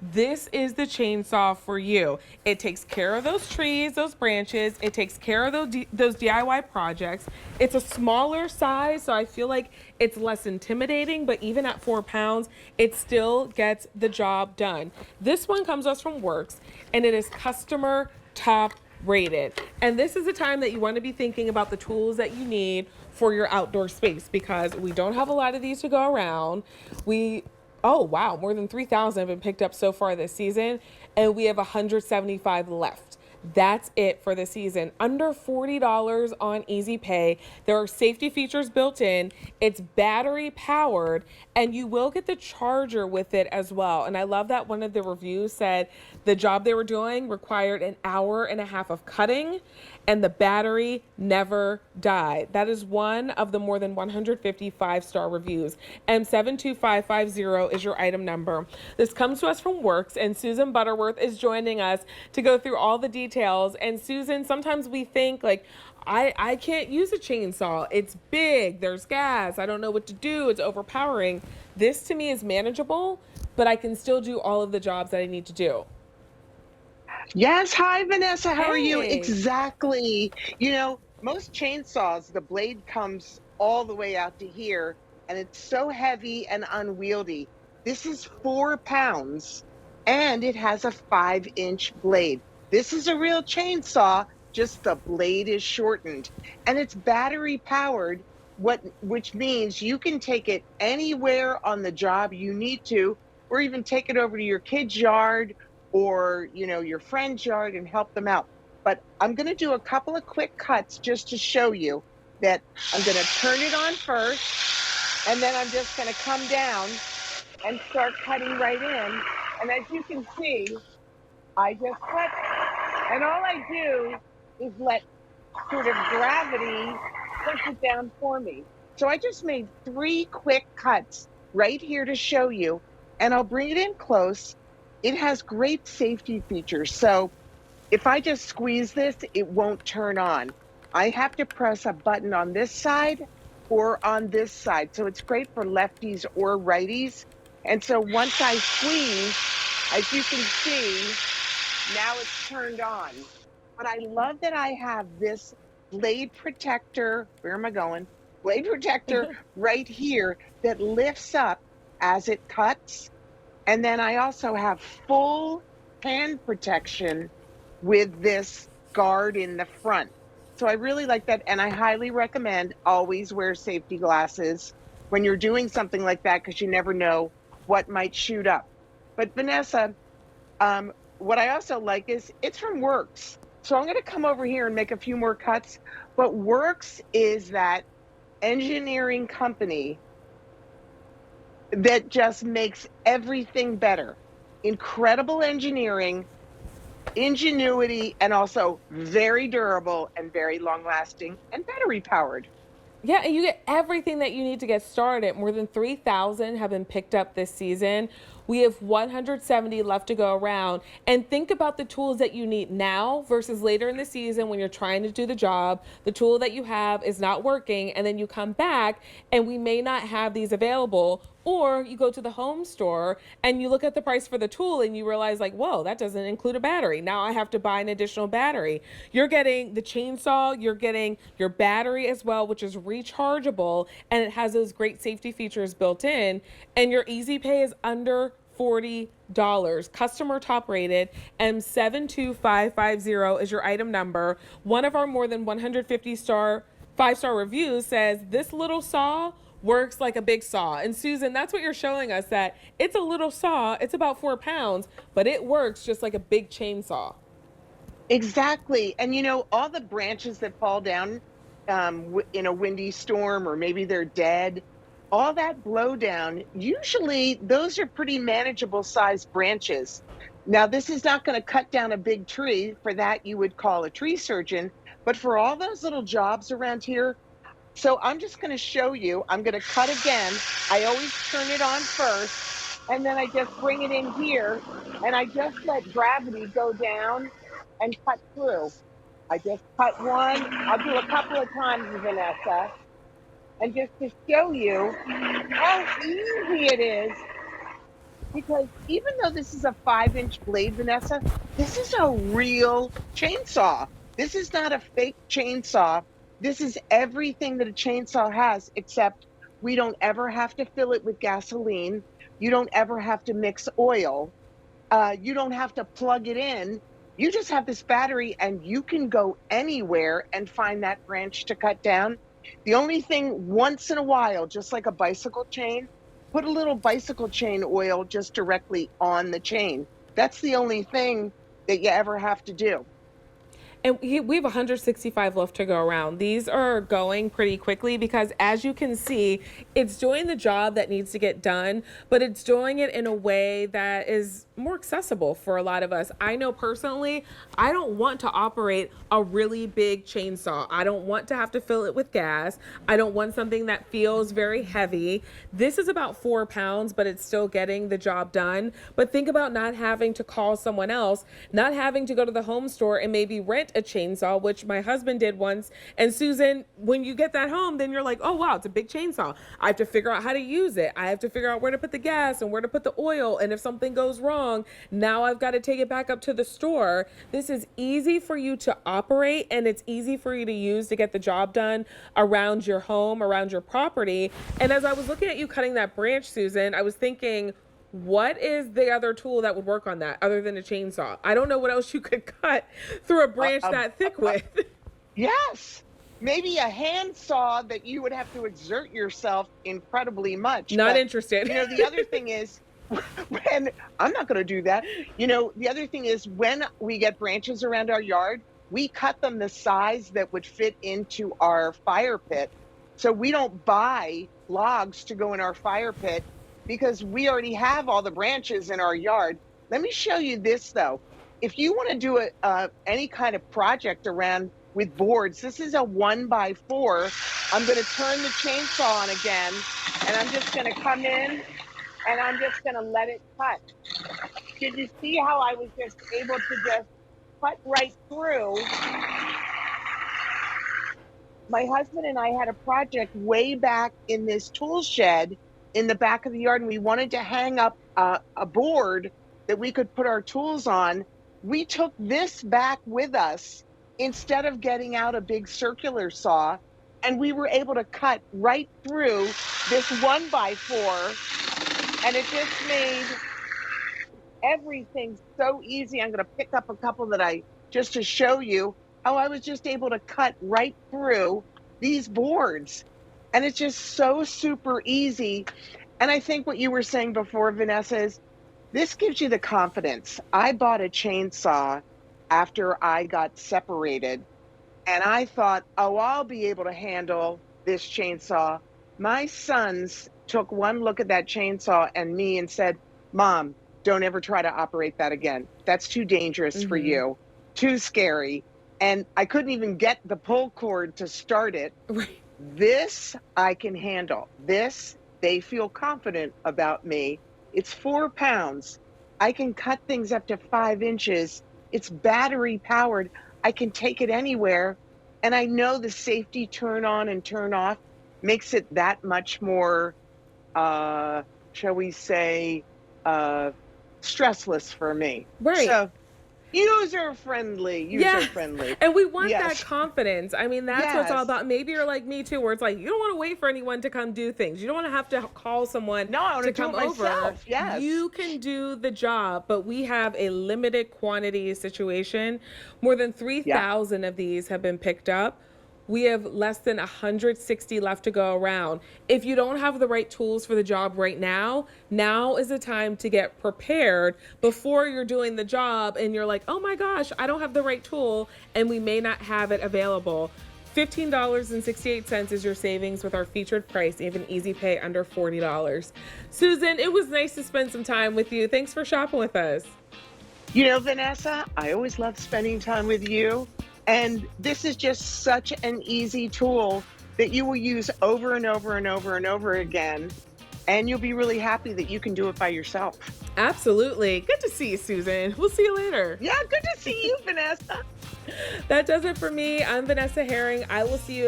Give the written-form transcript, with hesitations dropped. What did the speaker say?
this is the chainsaw for you. It takes care of those trees, those branches. It takes care of those DIY projects. It's a smaller size, so I feel like it's less intimidating, but even at 4 pounds, it still gets the job done. This one comes to us from WORX, and it is customer top rated. And this is the time that you want to be thinking about the tools that you need for your outdoor space, because we don't have a lot of these to go around. Oh wow, more than 3,000 have been picked up so far this season, and we have 175 left. That's it for the season. Under $40 on Easy Pay. There are safety features built in. It's battery powered, and you will get the charger with it as well. And I love that one of the reviews said the job they were doing required an hour and a half of cutting, and the battery never died. That is one of the more than 150 five-star reviews. M72550 is your item number. This comes to us from WORX, and Susan Butterworth is joining us to go through all the details. And Susan, sometimes we think like, I can't use a chainsaw. It's big, there's gas, I don't know what to do, it's overpowering. This to me is manageable, but I can still do all of the jobs that I need to do. Yes. Hi, Vanessa. How are you? Hey. Exactly. You know, most chainsaws, the blade comes all the way out to here, and it's so heavy and unwieldy. This is 4 pounds, and it has a 5-inch blade. This is a real chainsaw, just the blade is shortened, and it's battery powered, which means you can take it anywhere on the job you need to, or even take it over to your kid's yard or your friend's yard and help them out. But I'm going to do a couple of quick cuts just to show you that I'm going to turn it on first, and then I'm just going to come down and start cutting right in. And as you can see, I just cut, and all I do is let sort of gravity push it down for me. So I just made 3 quick cuts right here to show you, and I'll bring it in close. It has great safety features. So if I just squeeze this, it won't turn on. I have to press a button on this side or on this side. So it's great for lefties or righties. And so once I squeeze, as you can see, now it's turned on. But I love that I have this blade protector. Where am I going? Blade protector right here that lifts up as it cuts. And then I also have full hand protection with this guard in the front. So I really like that. And I highly recommend always wear safety glasses when you're doing something like that, because you never know what might shoot up. But Vanessa, what I also like is it's from WORX. So I'm going to come over here and make a few more cuts. But WORX is that engineering company that just makes everything better. Incredible engineering, ingenuity, and also very durable and very long lasting and battery powered. Yeah, and you get everything that you need to get started. More than 3,000 have been picked up this season. We have 170 left to go around. And think about the tools that you need now versus later in the season when you're trying to do the job. The tool that you have is not working, and then you come back and we may not have these available. Or you go to the home store and you look at the price for the tool and you realize like, whoa, that doesn't include a battery. Now I have to buy an additional battery. You're getting the chainsaw, you're getting your battery as well, which is rechargeable, and it has those great safety features built in. And your Easy Pay is under $40. Customer top rated. M72550 is your item number. One of our more than 150 five-star reviews says this little saw works like a big saw. And Susan, that's what you're showing us, that it's a little saw, it's about 4 pounds, but it works just like a big chainsaw. Exactly. And all the branches that fall down in a windy storm, or maybe they're dead, all that blow down, usually those are pretty manageable sized branches. Now, this is not going to cut down a big tree. For that, you would call a tree surgeon. But for all those little jobs around here, so I'm just going to show you. I'm going to cut again. I always turn it on first, and then I just bring it in here, and I just let gravity go down and cut through. I just cut one. I'll do a couple of times, Vanessa, and just to show you how easy it is because even though this is a 5-inch blade, Vanessa, this is a real chainsaw. This is not a fake chainsaw. This is everything that a chainsaw has, except we don't ever have to fill it with gasoline. You don't ever have to mix oil. You don't have to plug it in. You just have this battery and you can go anywhere and find that branch to cut down. The only thing, once in a while, just like a bicycle chain, put a little bicycle chain oil just directly on the chain. That's the only thing that you ever have to do. And we have 165 left to go around. These are going pretty quickly because, as you can see, it's doing the job that needs to get done, but it's doing it in a way that is more accessible for a lot of us. I know personally, I don't want to operate a really big chainsaw. I don't want to have to fill it with gas. I don't want something that feels very heavy. This is about 4 pounds, but it's still getting the job done. But think about not having to call someone else, not having to go to the home store and maybe rent a chainsaw, which my husband did once. And Susan, when you get that home, then you're like, oh wow, it's a big chainsaw. I have to figure out how to use it. I have to figure out where to put the gas and where to put the oil. And if something goes wrong, now I've got to take it back up to the store. This is easy for you to operate, and it's easy for you to use to get the job done around your home, around your property. And as I was looking at you cutting that branch, Susan, I was thinking, what is the other tool that would work on that other than a chainsaw? I don't know what else you could cut through a branch that thick with. Yes, maybe a hand saw that you would have to exert yourself incredibly much. Not But, interested. the other thing is, when I'm not going to do that. The other thing is when we get branches around our yard, we cut them the size that would fit into our fire pit. So we don't buy logs to go in our fire pit because we already have all the branches in our yard. Let me show you this though. If you want to do any kind of project around with boards, this is a 1x4. I'm going to turn the chainsaw on again, and I'm just going to come in and I'm just going to let it cut. Did you see how I was just able to just cut right through? My husband and I had a project way back in this tool shed in the back of the yard, and we wanted to hang up a board that we could put our tools on. We took this back with us instead of getting out a big circular saw, and we were able to cut right through this 1x4, and it just made everything so easy. I'm going to pick up a couple just to show you how I was just able to cut right through these boards. And it's just so super easy. And I think what you were saying before, Vanessa, is this gives you the confidence. I bought a chainsaw after I got separated, and I thought, oh, I'll be able to handle this chainsaw. My sons took one look at that chainsaw and me and said, Mom, don't ever try to operate that again. That's too dangerous for you, too scary. And I couldn't even get the pull cord to start it. Right. This I can handle. This, they feel confident about me. It's 4 pounds. I can cut things up to 5 inches. It's battery powered. I can take it anywhere. And I know the safety turn on and turn off makes it that much more, shall we say, stressless for me. Right. So user friendly. And we want Yes. that confidence. I mean, that's what it's all Yes. about. Maybe you're like me too, where it's like, you don't want to wait for anyone to come do things. You don't want to have to call someone No, I want to to do come it over. myself. Yes. You can do the job, but we have a limited quantity situation. More than 3,000 of these have been picked up. We have less than 160 left to go around. If you don't have the right tools for the job right now, now is the time to get prepared before you're doing the job and you're like, oh my gosh, I don't have the right tool and we may not have it available. $15.68 is your savings with our featured price, even easy pay under $40. Susan, it was nice to spend some time with you. Thanks for shopping with us. Vanessa, I always love spending time with you. And this is just such an easy tool that you will use over and over and over and over again. And you'll be really happy that you can do it by yourself. Absolutely. Good to see you, Susan. We'll see you later. Yeah, good to see you, Vanessa. That does it for me. I'm Vanessa Herring. I will see you again.